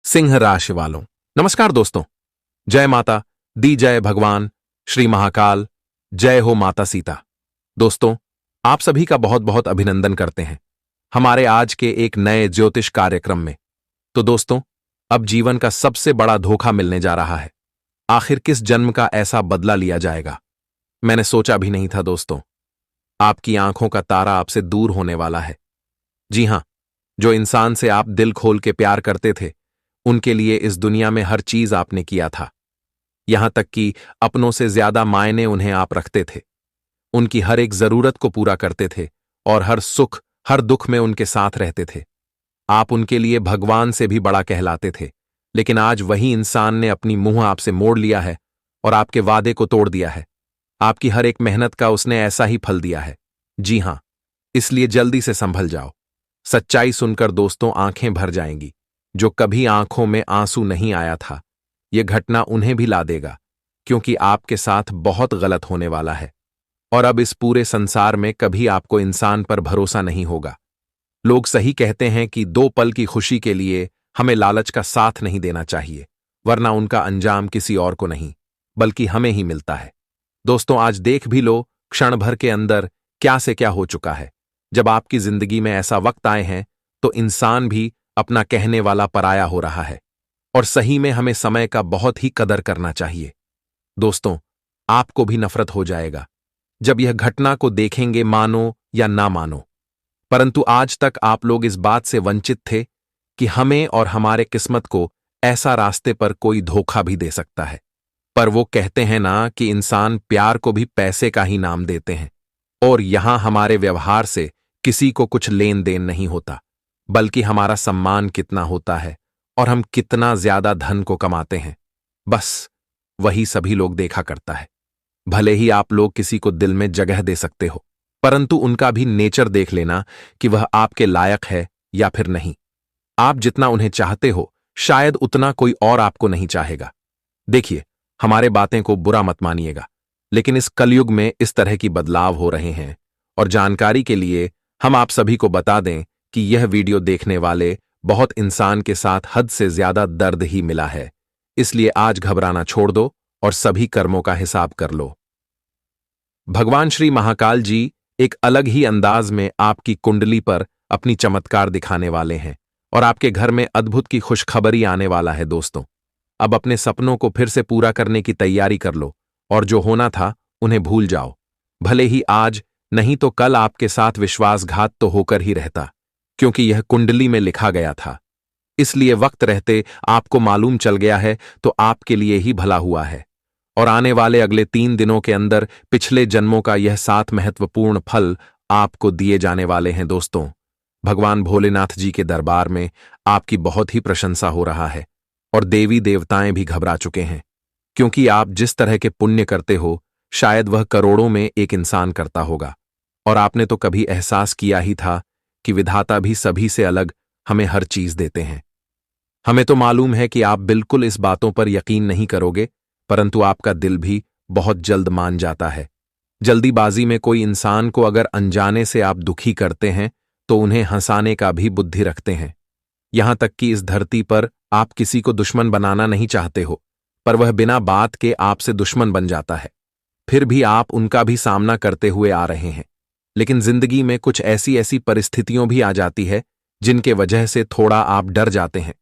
सिंह राशि वालों, नमस्कार दोस्तों। जय माता दी, जय भगवान श्री महाकाल, जय हो माता सीता। दोस्तों, आप सभी का बहुत बहुत अभिनंदन करते हैं हमारे आज के एक नए ज्योतिष कार्यक्रम में। तो दोस्तों, अब जीवन का सबसे बड़ा धोखा मिलने जा रहा है। आखिर किस जन्म का ऐसा बदला लिया जाएगा? मैंने सोचा भी नहीं था दोस्तों। आपकी आंखों का तारा आपसे दूर होने वाला है। जी हां, जो इंसान से आप दिल खोल के प्यार करते थे, उनके लिए इस दुनिया में हर चीज आपने किया था। यहां तक कि अपनों से ज्यादा मायने उन्हें आप रखते थे। उनकी हर एक जरूरत को पूरा करते थे और हर सुख हर दुख में उनके साथ रहते थे। आप उनके लिए भगवान से भी बड़ा कहलाते थे। लेकिन आज वही इंसान ने अपनी मुंह आपसे मोड़ लिया है और आपके वादे को तोड़ दिया है। आपकी हर एक मेहनत का उसने ऐसा ही फल दिया है। जी हां, इसलिए जल्दी से संभल जाओ। सच्चाई सुनकर दोस्तों आंखें भर जाएंगी। जो कभी आंखों में आंसू नहीं आया था, यह घटना उन्हें भी ला देगा, क्योंकि आपके साथ बहुत गलत होने वाला है। और अब इस पूरे संसार में कभी आपको इंसान पर भरोसा नहीं होगा। लोग सही कहते हैं कि 2 पल की खुशी के लिए हमें लालच का साथ नहीं देना चाहिए, वरना उनका अंजाम किसी और को नहीं बल्कि हमें ही मिलता है। दोस्तों, आज देख भी लो क्षण भर के अंदर क्या से क्या हो चुका है। जब आपकी जिंदगी में ऐसा वक्त आए हैं तो इंसान भी अपना कहने वाला पराया हो रहा है। और सही में हमें समय का बहुत ही कदर करना चाहिए। दोस्तों, आपको भी नफरत हो जाएगा जब यह घटना को देखेंगे, मानो या ना मानो। परंतु आज तक आप लोग इस बात से वंचित थे कि हमें और हमारे किस्मत को ऐसा रास्ते पर कोई धोखा भी दे सकता है। पर वो कहते हैं ना कि इंसान प्यार को भी पैसे का ही नाम देते हैं। और यहां हमारे व्यवहार से किसी को कुछ लेन देन नहीं होता, बल्कि हमारा सम्मान कितना होता है और हम कितना ज्यादा धन को कमाते हैं, बस वही सभी लोग देखा करता है। भले ही आप लोग किसी को दिल में जगह दे सकते हो, परंतु उनका भी नेचर देख लेना कि वह आपके लायक है या फिर नहीं। आप जितना उन्हें चाहते हो, शायद उतना कोई और आपको नहीं चाहेगा। देखिए, हमारे बातें को बुरा मत मानिएगा, लेकिन इस कलयुग में इस तरह की बदलाव हो रहे हैं। और जानकारी के लिए हम आप सभी को बता दें कि यह वीडियो देखने वाले बहुत इंसान के साथ हद से ज्यादा दर्द ही मिला है। इसलिए आज घबराना छोड़ दो और सभी कर्मों का हिसाब कर लो। भगवान श्री महाकाल जी एक अलग ही अंदाज में आपकी कुंडली पर अपनी चमत्कार दिखाने वाले हैं और आपके घर में अद्भुत की खुशखबरी आने वाला है। दोस्तों, अब अपने सपनों को फिर से पूरा करने की तैयारी कर लो और जो होना था उन्हें भूल जाओ। भले ही आज नहीं तो कल आपके साथ विश्वासघात तो होकर ही रहता, क्योंकि यह कुंडली में लिखा गया था। इसलिए वक्त रहते आपको मालूम चल गया है तो आपके लिए ही भला हुआ है। और आने वाले अगले 3 दिनों के अंदर पिछले जन्मों का यह 7 महत्वपूर्ण फल आपको दिए जाने वाले हैं। दोस्तों, भगवान भोलेनाथ जी के दरबार में आपकी बहुत ही प्रशंसा हो रहा है और देवी देवताएं भी घबरा चुके हैं, क्योंकि आप जिस तरह के पुण्य करते हो, शायद वह करोड़ों में एक इंसान करता होगा। और आपने तो कभी एहसास किया ही था कि विधाता भी सभी से अलग हमें हर चीज देते हैं। हमें तो मालूम है कि आप बिल्कुल इस बातों पर यकीन नहीं करोगे, परंतु आपका दिल भी बहुत जल्द मान जाता है। जल्दीबाजी में कोई इंसान को अगर अनजाने से आप दुखी करते हैं तो उन्हें हंसाने का भी बुद्धि रखते हैं। यहां तक कि इस धरती पर आप किसी को दुश्मन बनाना नहीं चाहते हो, पर वह बिना बात के आपसे दुश्मन बन जाता है। फिर भी आप उनका भी सामना करते हुए आ रहे हैं। लेकिन जिंदगी में कुछ ऐसी परिस्थितियों भी आ जाती है जिनके वजह से थोड़ा आप डर जाते हैं।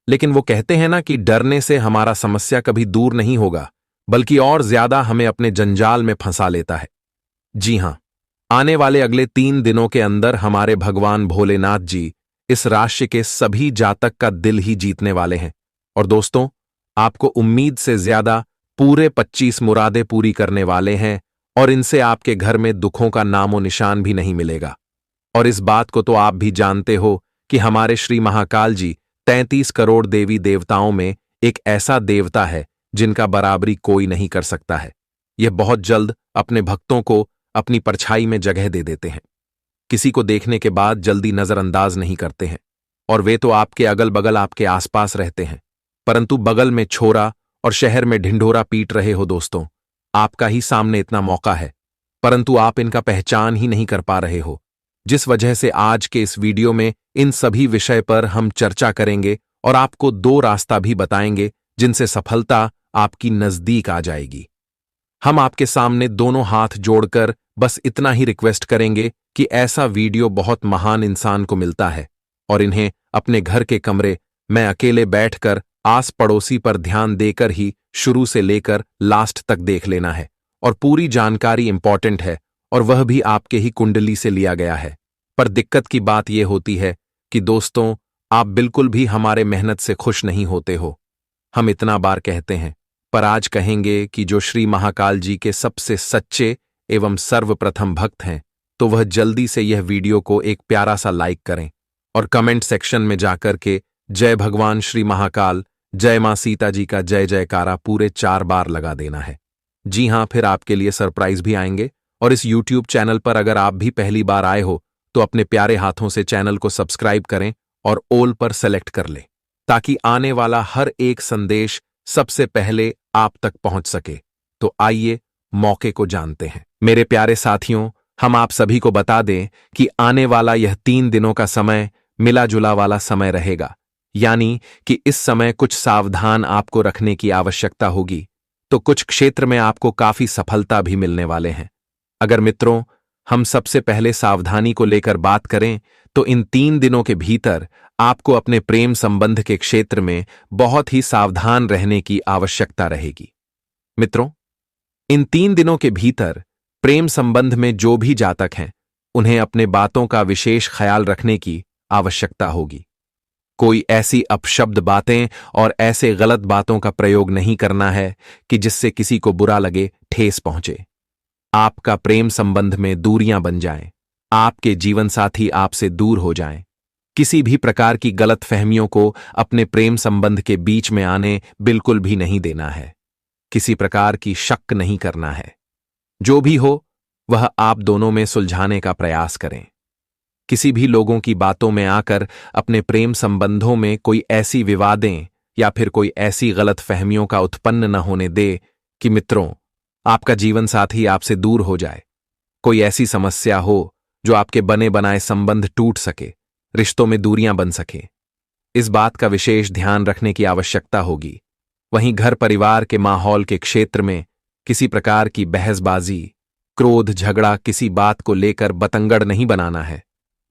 लेकिन वो कहते हैं ना कि डरने से हमारा समस्या कभी दूर नहीं होगा, बल्कि और ज्यादा हमें अपने जंजाल में फंसा लेता है। जी हां, आने वाले अगले 3 दिनों के अंदर हमारे भगवान भोलेनाथ जी इस राशि के सभी जातक का दिल ही जीतने वाले हैं। और दोस्तों, आपको उम्मीद से ज्यादा पूरे 25 मुरादें पूरी करने वाले हैं और इनसे आपके घर में दुखों का नामो निशान भी नहीं मिलेगा। और इस बात को तो आप भी जानते हो कि हमारे श्री महाकाल जी 33 करोड़ देवी देवताओं में एक ऐसा देवता है जिनका बराबरी कोई नहीं कर सकता है। यह बहुत जल्द अपने भक्तों को अपनी परछाई में जगह दे देते हैं। किसी को देखने के बाद जल्दी नजरअंदाज नहीं करते हैं। और वे तो आपके अगल बगल आपके आसपास रहते हैं, परंतु बगल में छोरा और शहर में ढिंढोरा पीट रहे हो। दोस्तों, आपका ही सामने इतना मौका है, परंतु आप इनका पहचान ही नहीं कर पा रहे हो। जिस वजह से आज के इस वीडियो में इन सभी विषय पर हम चर्चा करेंगे और आपको 2 रास्ता भी बताएंगे जिनसे सफलता आपकी नजदीक आ जाएगी। हम आपके सामने दोनों हाथ जोड़कर बस इतना ही रिक्वेस्ट करेंगे कि ऐसा वीडियो बहुत महान इंसान को मिलता है और इन्हें अपने घर के कमरे में अकेले बैठकर आस पड़ोसी पर ध्यान देकर ही शुरू से लेकर लास्ट तक देख लेना है। और पूरी जानकारी इंपॉर्टेंट है और वह भी आपके ही कुंडली से लिया गया है। पर दिक्कत की बात यह होती है कि दोस्तों, आप बिल्कुल भी हमारे मेहनत से खुश नहीं होते हो। हम इतना बार कहते हैं, पर आज कहेंगे कि जो श्री महाकाल जी के सबसे सच्चे एवं सर्वप्रथम भक्त हैं, तो वह जल्दी से यह वीडियो को एक प्यारा सा लाइक करें और कमेंट सेक्शन में जाकर के जय भगवान श्री महाकाल, जय मां सीता जी का जय जयकारा पूरे 4 बार लगा देना है। जी हां, फिर आपके लिए सरप्राइज भी आएंगे। और इस यूट्यूब चैनल पर अगर आप भी पहली बार आए हो तो अपने प्यारे हाथों से चैनल को सब्सक्राइब करें और ऑल पर सेलेक्ट कर लें, ताकि आने वाला हर एक संदेश सबसे पहले आप तक पहुंच सके। तो आइए मौके को जानते हैं। मेरे प्यारे साथियों, हम आप सभी को बता दें कि आने वाला यह 3 दिनों का समय मिला जुला वाला समय रहेगा, यानी कि इस समय कुछ सावधान आपको रखने की आवश्यकता होगी, तो कुछ क्षेत्र में आपको काफी सफलता भी मिलने वाले हैं। अगर मित्रों, हम सबसे पहले सावधानी को लेकर बात करें तो इन 3 दिनों के भीतर आपको अपने प्रेम संबंध के क्षेत्र में बहुत ही सावधान रहने की आवश्यकता रहेगी। मित्रों, इन 3 दिनों के भीतर प्रेम संबंध में जो भी जातक हैं, उन्हें अपने बातों का विशेष ख्याल रखने की आवश्यकता होगी। कोई ऐसी अपशब्द बातें और ऐसे गलत बातों का प्रयोग नहीं करना है कि जिससे किसी को बुरा लगे, ठेस पहुंचे, आपका प्रेम संबंध में दूरियां बन जाएं, आपके जीवन साथी आपसे दूर हो जाएं। किसी भी प्रकार की गलत फहमियों को अपने प्रेम संबंध के बीच में आने बिल्कुल भी नहीं देना है। किसी प्रकार की शक नहीं करना है। जो भी हो वह आप दोनों में सुलझाने का प्रयास करें। किसी भी लोगों की बातों में आकर अपने प्रेम संबंधों में कोई ऐसी विवादें या फिर कोई ऐसी गलत फहमियों का उत्पन्न न होने दे कि मित्रों, आपका जीवन साथी आपसे दूर हो जाए। कोई ऐसी समस्या हो जो आपके बने बनाए संबंध टूट सके, रिश्तों में दूरियां बन सके। इस बात का विशेष ध्यान रखने की आवश्यकता होगी। वहीं घर परिवार के माहौल के क्षेत्र में किसी प्रकार की बहसबाजी, क्रोध, झगड़ा किसी बात को लेकर बतंगड़ नहीं बनाना है,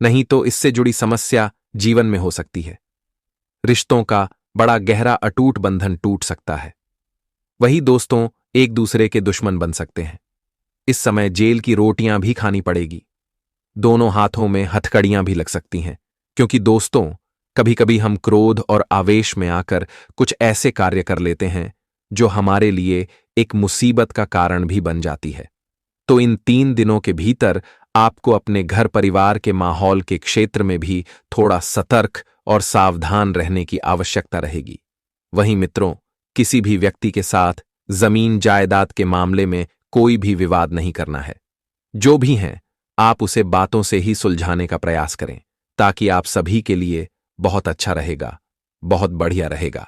नहीं तो इससे जुड़ी समस्या जीवन में हो सकती है। रिश्तों का बड़ा गहरा अटूट बंधन टूट सकता है। वही दोस्तों एक दूसरे के दुश्मन बन सकते हैं। इस समय जेल की रोटियां भी खानी पड़ेगी। दोनों हाथों में हथकड़ियां भी लग सकती हैं, क्योंकि दोस्तों, कभी कभी हम क्रोध और आवेश में आकर कुछ ऐसे कार्य कर लेते हैं जो हमारे लिए एक मुसीबत का कारण भी बन जाती है। तो इन 3 दिनों के भीतर आपको अपने घर परिवार के माहौल के क्षेत्र में भी थोड़ा सतर्क और सावधान रहने की आवश्यकता रहेगी। वहीं मित्रों, किसी भी व्यक्ति के साथ जमीन जायदाद के मामले में कोई भी विवाद नहीं करना है। जो भी हैं, आप उसे बातों से ही सुलझाने का प्रयास करें, ताकि आप सभी के लिए बहुत अच्छा रहेगा, बहुत बढ़िया रहेगा।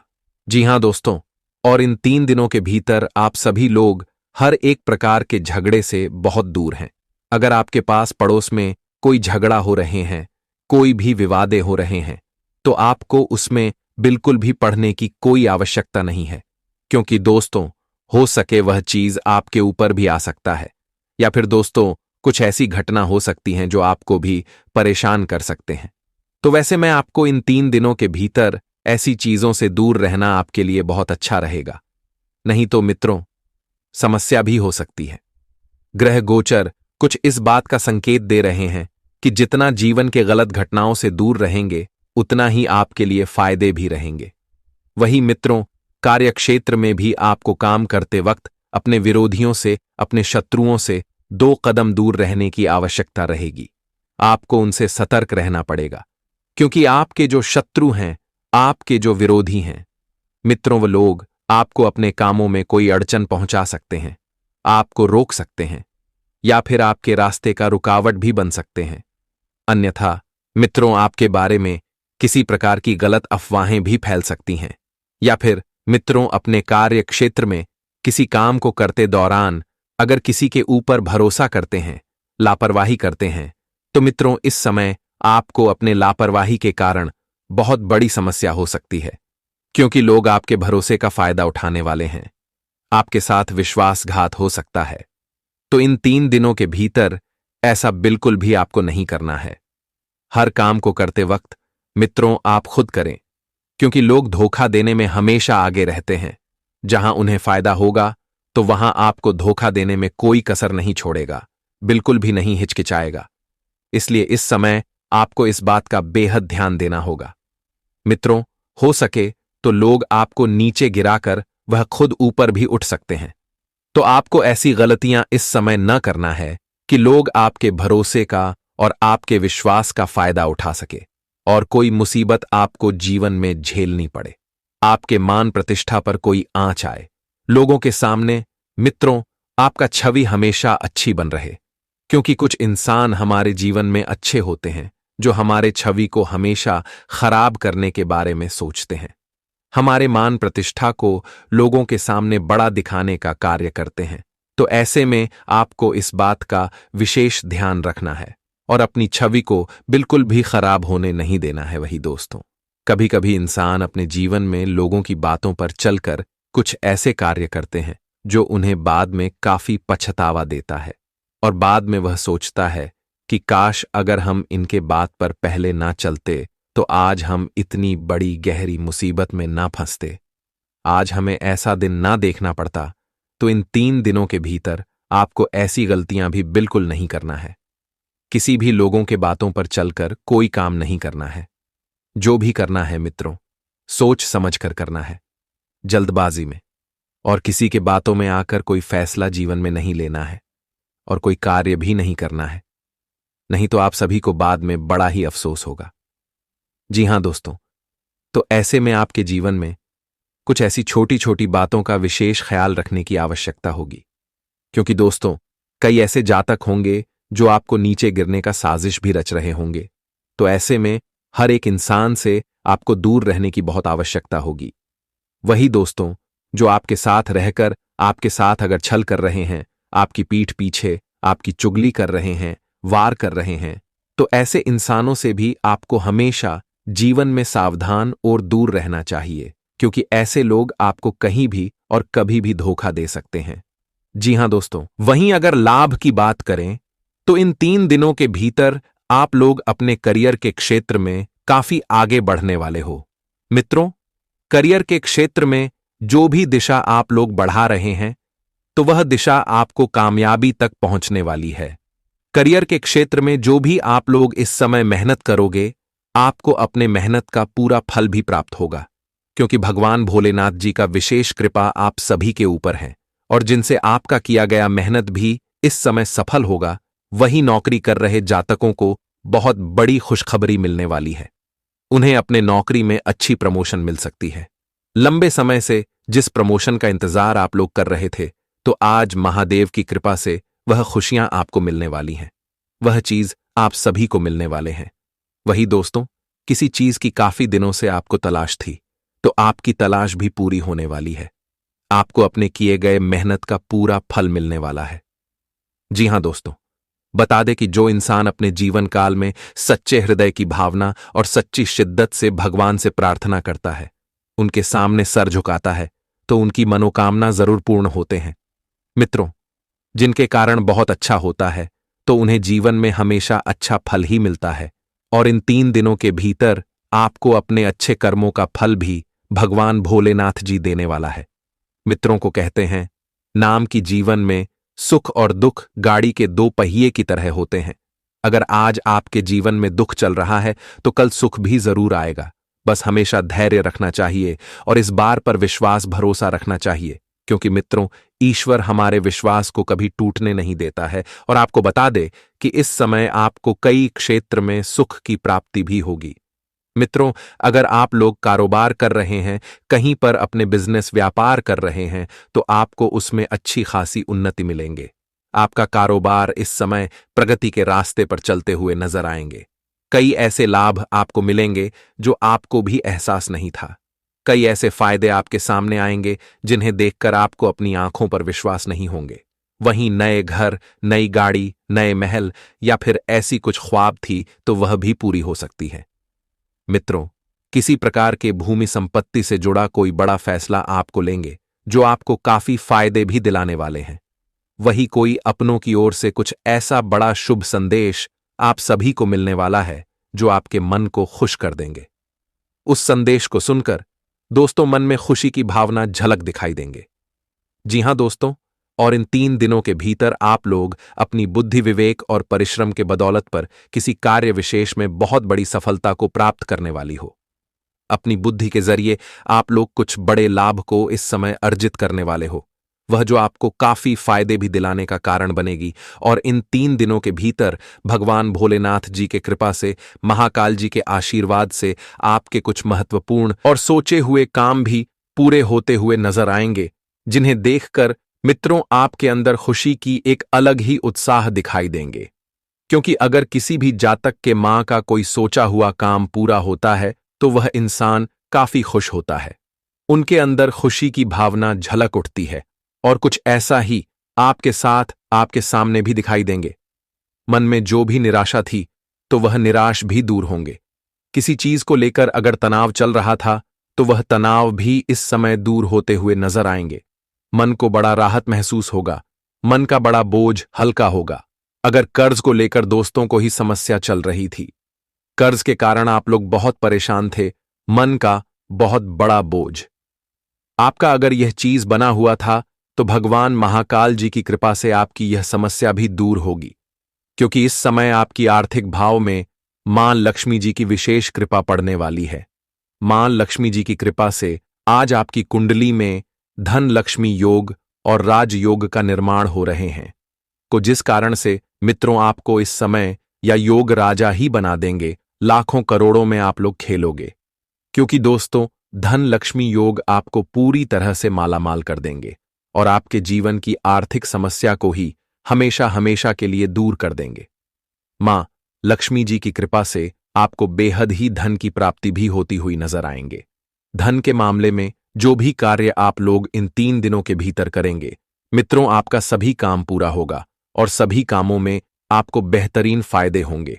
जी हां दोस्तों, और इन 3 दिनों के भीतर आप सभी लोग हर एक प्रकार के झगड़े से बहुत दूर हैं। अगर आपके पास पड़ोस में कोई झगड़ा हो रहे हैं, कोई भी विवादे हो रहे हैं, तो आपको उसमें बिल्कुल भी पढ़ने की कोई आवश्यकता नहीं है, क्योंकि दोस्तों, हो सके वह चीज आपके ऊपर भी आ सकता है, या फिर दोस्तों कुछ ऐसी घटना हो सकती हैं जो आपको भी परेशान कर सकते हैं। तो वैसे मैं आपको इन 3 दिनों के भीतर ऐसी चीजों से दूर रहना आपके लिए बहुत अच्छा रहेगा। नहीं तो मित्रों, समस्या भी हो सकती है। ग्रह गोचर कुछ इस बात का संकेत दे रहे हैं कि जितना जीवन के गलत घटनाओं से दूर रहेंगे, उतना ही आपके लिए फायदे भी रहेंगे। वही मित्रों, कार्यक्षेत्र में भी आपको काम करते वक्त अपने विरोधियों से, अपने शत्रुओं से 2 कदम दूर रहने की आवश्यकता रहेगी। आपको उनसे सतर्क रहना पड़ेगा, क्योंकि आपके जो शत्रु हैं, आपके जो विरोधी हैं मित्रों, वो लोग आपको अपने कामों में कोई अड़चन पहुंचा सकते हैं, आपको रोक सकते हैं, या फिर आपके रास्ते का रुकावट भी बन सकते हैं। अन्यथा मित्रों, आपके बारे में किसी प्रकार की गलत अफवाहें भी फैल सकती हैं, या फिर मित्रों, अपने कार्य क्षेत्र में किसी काम को करते दौरान अगर किसी के ऊपर भरोसा करते हैं, लापरवाही करते हैं, तो मित्रों, इस समय आपको अपने लापरवाही के कारण बहुत बड़ी समस्या हो सकती है, क्योंकि लोग आपके भरोसे का फायदा उठाने वाले हैं। आपके साथ विश्वासघात हो सकता है। तो इन 3 दिनों के भीतर ऐसा बिल्कुल भी आपको नहीं करना है। हर काम को करते वक्त मित्रों आप खुद करें, क्योंकि लोग धोखा देने में हमेशा आगे रहते हैं। जहां उन्हें फायदा होगा तो वहां आपको धोखा देने में कोई कसर नहीं छोड़ेगा, बिल्कुल भी नहीं हिचकिचाएगा। इसलिए इस समय आपको इस बात का बेहद ध्यान देना होगा। मित्रों, हो सके तो लोग आपको नीचे गिराकर वह खुद ऊपर भी उठ सकते हैं। तो आपको ऐसी गलतियां इस समय न करना है कि लोग आपके भरोसे का और आपके विश्वास का फायदा उठा सके और कोई मुसीबत आपको जीवन में झेलनी पड़े, आपके मान प्रतिष्ठा पर कोई आंच आए। लोगों के सामने मित्रों आपका छवि हमेशा अच्छी बन रहे, क्योंकि कुछ इंसान हमारे जीवन में अच्छे होते हैं जो हमारे छवि को हमेशा खराब करने के बारे में सोचते हैं, हमारे मान प्रतिष्ठा को लोगों के सामने बड़ा दिखाने का कार्य करते हैं। तो ऐसे में आपको इस बात का विशेष ध्यान रखना है और अपनी छवि को बिल्कुल भी खराब होने नहीं देना है। वही दोस्तों, कभी कभी इंसान अपने जीवन में लोगों की बातों पर चलकर कुछ ऐसे कार्य करते हैं जो उन्हें बाद में काफी पछतावा देता है और बाद में वह सोचता है कि काश अगर हम इनके बात पर पहले ना चलते तो आज हम इतनी बड़ी गहरी मुसीबत में ना फंसते, आज हमें ऐसा दिन ना देखना पड़ता। तो इन 3 दिनों के भीतर आपको ऐसी गलतियां भी बिल्कुल नहीं करना है। किसी भी लोगों के बातों पर चलकर कोई काम नहीं करना है। जो भी करना है मित्रों, सोच समझ कर करना है, जल्दबाजी में। और किसी के बातों में आकर कोई फैसला जीवन में नहीं लेना है और कोई कार्य भी नहीं करना है, नहीं तो आप सभी को बाद में बड़ा ही अफसोस होगा। जी हां दोस्तों, तो ऐसे में आपके जीवन में कुछ ऐसी छोटी छोटी बातों का विशेष ख्याल रखने की आवश्यकता होगी, क्योंकि दोस्तों कई ऐसे जातक होंगे जो आपको नीचे गिरने का साजिश भी रच रहे होंगे। तो ऐसे में हर एक इंसान से आपको दूर रहने की बहुत आवश्यकता होगी। वही दोस्तों जो आपके साथ रहकर आपके साथ अगर छल कर रहे हैं, आपकी पीठ पीछे आपकी चुगली कर रहे हैं, वार कर रहे हैं, तो ऐसे इंसानों से भी आपको हमेशा जीवन में सावधान और दूर रहना चाहिए, क्योंकि ऐसे लोग आपको कहीं भी और कभी भी धोखा दे सकते हैं। जी हां दोस्तों, वहीं अगर लाभ की बात करें तो इन 3 दिनों के भीतर आप लोग अपने करियर के क्षेत्र में काफी आगे बढ़ने वाले हो। मित्रों, करियर के क्षेत्र में जो भी दिशा आप लोग बढ़ा रहे हैं तो वह दिशा आपको कामयाबी तक पहुंचने वाली है। करियर के क्षेत्र में जो भी आप लोग इस समय मेहनत करोगे, आपको अपने मेहनत का पूरा फल भी प्राप्त होगा, क्योंकि भगवान भोलेनाथ जी का विशेष कृपा आप सभी के ऊपर है और जिनसे आपका किया गया मेहनत भी इस समय सफल होगा, वही नौकरी कर रहे जातकों को बहुत बड़ी खुशखबरी मिलने वाली है। उन्हें अपने नौकरी में अच्छी प्रमोशन मिल सकती है। लंबे समय से जिस प्रमोशन का इंतजार आप लोग कर रहे थे, तो आज महादेव की कृपा से वह खुशियां आपको मिलने वाली हैं। वह चीज आप सभी को मिलने वाले हैं। वही दोस्तों, किसी चीज की काफी दिनों से आपको तलाश थी, तो आपकी तलाश भी पूरी होने वाली है। आपको अपने किए गए मेहनत का पूरा फल मिलने वाला है। जी हां दोस्तों, बता दे कि जो इंसान अपने जीवन काल में सच्चे हृदय की भावना और सच्ची शिद्दत से भगवान से प्रार्थना करता है, उनके सामने सर झुकाता है, तो उनकी मनोकामना जरूर पूर्ण होते हैं। मित्रों, जिनके कारण बहुत अच्छा होता है तो उन्हें जीवन में हमेशा अच्छा फल ही मिलता है और इन 3 दिनों के भीतर आपको अपने अच्छे कर्मों का फल भी भगवान भोलेनाथ जी देने वाला है। मित्रों को कहते हैं, नाम की जीवन में सुख और दुख गाड़ी के 2 पहिए की तरह होते हैं। अगर आज आपके जीवन में दुख चल रहा है तो कल सुख भी जरूर आएगा। बस हमेशा धैर्य रखना चाहिए और इस बार पर विश्वास भरोसा रखना चाहिए, क्योंकि मित्रों ईश्वर हमारे विश्वास को कभी टूटने नहीं देता है। और आपको बता दे कि इस समय आपको कई क्षेत्र में सुख की प्राप्ति भी होगी। मित्रों, अगर आप लोग कारोबार कर रहे हैं, कहीं पर अपने बिजनेस व्यापार कर रहे हैं, तो आपको उसमें अच्छी खासी उन्नति मिलेंगे। आपका कारोबार इस समय प्रगति के रास्ते पर चलते हुए नजर आएंगे। कई ऐसे लाभ आपको मिलेंगे जो आपको भी एहसास नहीं था। कई ऐसे फायदे आपके सामने आएंगे जिन्हें देखकर आपको अपनी आंखों पर विश्वास नहीं होंगे। वहीं नए घर, नई गाड़ी, नए महल या फिर ऐसी कुछ ख्वाब थी तो वह भी पूरी हो सकती है। मित्रों, किसी प्रकार के भूमि संपत्ति से जुड़ा कोई बड़ा फैसला आपको लेंगे जो आपको काफी फायदे भी दिलाने वाले हैं। वही कोई अपनों की ओर से कुछ ऐसा बड़ा शुभ संदेश आप सभी को मिलने वाला है जो आपके मन को खुश कर देंगे। उस संदेश को सुनकर दोस्तों मन में खुशी की भावना झलक दिखाई देंगे। जी हां दोस्तों, और इन 3 दिनों के भीतर आप लोग अपनी बुद्धि, विवेक और परिश्रम के बदौलत पर किसी कार्य विशेष में बहुत बड़ी सफलता को प्राप्त करने वाली हो। अपनी बुद्धि के जरिए आप लोग कुछ बड़े लाभ को इस समय अर्जित करने वाले हो, वह जो आपको काफी फायदे भी दिलाने का कारण बनेगी। और इन 3 दिनों के भीतर भगवान भोलेनाथ जी के कृपा से, महाकाल जी के आशीर्वाद से आपके कुछ महत्वपूर्ण और सोचे हुए काम भी पूरे होते हुए नजर आएंगे, जिन्हें देखकर मित्रों आपके अंदर खुशी की एक अलग ही उत्साह दिखाई देंगे। क्योंकि अगर किसी भी जातक के मां का कोई सोचा हुआ काम पूरा होता है तो वह इंसान काफी खुश होता है, उनके अंदर खुशी की भावना झलक उठती है। और कुछ ऐसा ही आपके साथ आपके सामने भी दिखाई देंगे। मन में जो भी निराशा थी तो वह निराश भी दूर होंगे। किसी चीज को लेकर अगर तनाव चल रहा था तो वह तनाव भी इस समय दूर होते हुए नजर आएंगे। मन को बड़ा राहत महसूस होगा, मन का बड़ा बोझ हल्का होगा। अगर कर्ज को लेकर दोस्तों को ही समस्या चल रही थी, कर्ज के कारण आप लोग बहुत परेशान थे, मन का बहुत बड़ा बोझ आपका अगर यह चीज बना हुआ था तो भगवान महाकाल जी की कृपा से आपकी यह समस्या भी दूर होगी। क्योंकि इस समय आपकी आर्थिक भाव में मां लक्ष्मी जी की विशेष कृपा पड़ने वाली है। मां लक्ष्मी जी की कृपा से आज आपकी कुंडली में धन लक्ष्मी योग और राजयोग का निर्माण हो रहे हैं, को जिस कारण से मित्रों आपको इस समय या योग राजा ही बना देंगे। लाखों करोड़ों में आप लोग खेलोगे, क्योंकि दोस्तों धन लक्ष्मी योग आपको पूरी तरह से मालामाल कर देंगे और आपके जीवन की आर्थिक समस्या को ही हमेशा हमेशा के लिए दूर कर देंगे। मां लक्ष्मी जी की कृपा से आपको बेहद ही धन की प्राप्ति भी होती हुई नजर आएंगे। धन के मामले में जो भी कार्य आप लोग इन 3 दिनों के भीतर करेंगे, मित्रों आपका सभी काम पूरा होगा और सभी कामों में आपको बेहतरीन फायदे होंगे।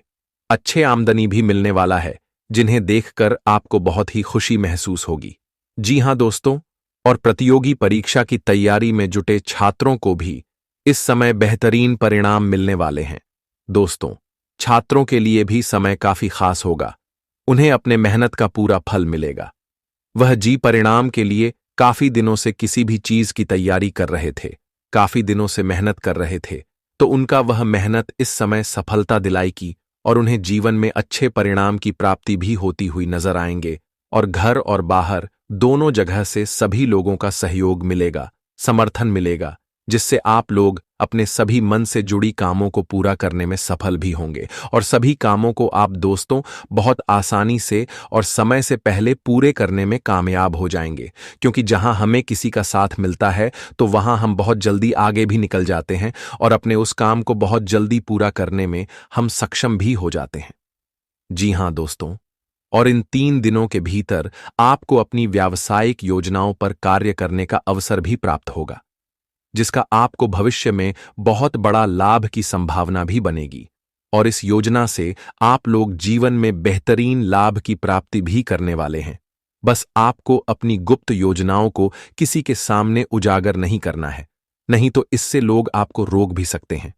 अच्छे आमदनी भी मिलने वाला है, जिन्हें देखकर आपको बहुत ही खुशी महसूस होगी। जी हां दोस्तों, और प्रतियोगी परीक्षा की तैयारी में जुटे छात्रों को भी इस समय बेहतरीन परिणाम मिलने वाले हैं। दोस्तों छात्रों के लिए भी समय काफी खास होगा, उन्हें अपने मेहनत का पूरा फल मिलेगा। वह जी परिणाम के लिए काफी दिनों से किसी भी चीज की तैयारी कर रहे थे, काफी दिनों से मेहनत कर रहे थे, तो उनका वह मेहनत इस समय सफलता दिलाएगी और उन्हें जीवन में अच्छे परिणाम की प्राप्ति भी होती हुई नजर आएंगे। और घर और बाहर दोनों जगह से सभी लोगों का सहयोग मिलेगा, समर्थन मिलेगा, जिससे आप लोग अपने सभी मन से जुड़ी कामों को पूरा करने में सफल भी होंगे। और सभी कामों को आप दोस्तों बहुत आसानी से और समय से पहले पूरे करने में कामयाब हो जाएंगे, क्योंकि जहां हमें किसी का साथ मिलता है तो वहां हम बहुत जल्दी आगे भी निकल जाते हैं और अपने उस काम को बहुत जल्दी पूरा करने में हम सक्षम भी हो जाते हैं। जी हां दोस्तों, और इन 3 दिनों के भीतर आपको अपनी व्यावसायिक योजनाओं पर कार्य करने का अवसर भी प्राप्त होगा, जिसका आपको भविष्य में बहुत बड़ा लाभ की संभावना भी बनेगी। और इस योजना से आप लोग जीवन में बेहतरीन लाभ की प्राप्ति भी करने वाले हैं। बस आपको अपनी गुप्त योजनाओं को किसी के सामने उजागर नहीं करना है, नहीं तो इससे लोग आपको रोक भी सकते हैं।